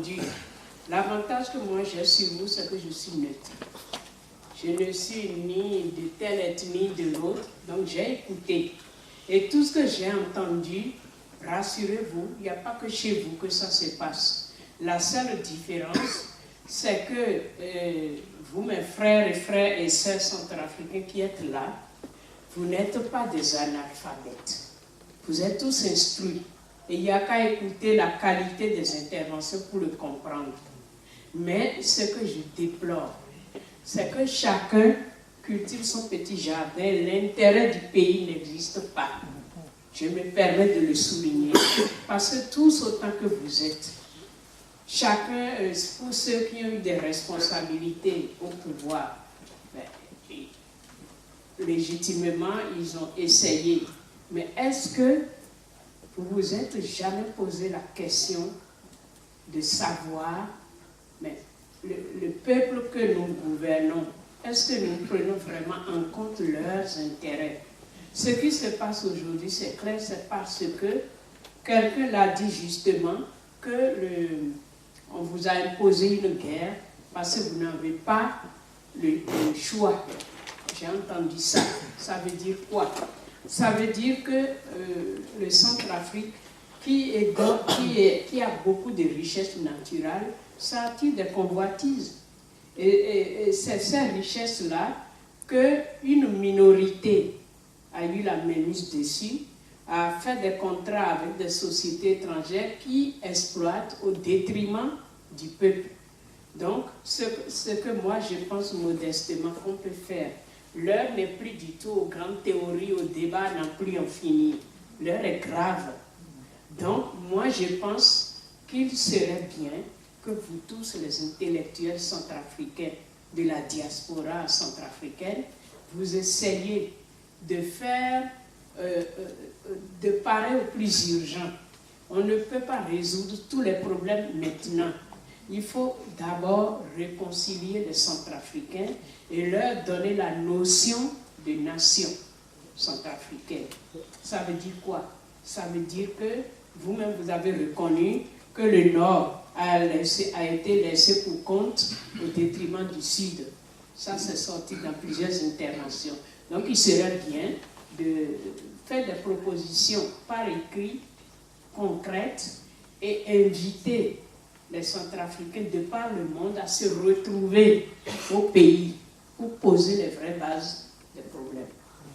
entendu. L'avantage que moi j'ai sur vous, c'est que je suis neutre. Je ne suis ni de telle ethnie ni de l'autre, donc j'ai écouté. Et tout ce que j'ai entendu, rassurez-vous, il n'y a pas que chez vous que ça se passe. La seule différence, c'est que vous, mes frères et sœurs centrafricains qui êtes là, vous n'êtes pas des analphabètes. Vous êtes tous instruits. Et il n'y a qu'à écouter la qualité des interventions pour le comprendre. Mais ce que je déplore, c'est que chacun cultive son petit jardin. L'intérêt du pays n'existe pas. Je me permets de le souligner. Parce que tous autant que vous êtes, chacun, pour ceux qui ont eu des responsabilités au pouvoir, légitimement, ils ont essayé. Mais est-ce que vous vous êtes jamais posé la question de savoir, mais le peuple que nous gouvernons, est-ce que nous prenons vraiment en compte leurs intérêts? Ce qui se passe aujourd'hui, c'est clair, c'est parce que quelqu'un l'a dit justement que on vous a imposé une guerre parce que vous n'avez pas le choix. J'ai entendu ça. Ça veut dire quoi? Ça veut dire que le Centrafrique, qui a beaucoup de richesses naturelles, ça attire des convoitises. Et c'est ces richesses-là qu'une minorité a eu la mainmise dessus, a fait des contrats avec des sociétés étrangères qui exploitent au détriment du peuple. Donc, ce que moi je pense modestement qu'on peut faire, l'heure n'est plus du tout aux grandes théories, aux débats n'en plus en finir. L'heure est grave. Donc, moi je pense qu'il serait bien que vous tous, les intellectuels centrafricains de la diaspora centrafricaine, vous essayiez de faire, de parer au plus urgent. On ne peut pas résoudre tous les problèmes maintenant. Il faut d'abord réconcilier les Centrafricains et leur donner la notion de nation centrafricaine. Ça veut dire quoi? Ça veut dire que vous-même, vous avez reconnu que le Nord a été laissé pour compte au détriment du Sud. Ça, c'est sorti dans plusieurs interventions. Donc, il serait bien de faire des propositions par écrit, concrètes, et inviter les Centrafricains de par le monde à se retrouver au pays pour poser les vraies bases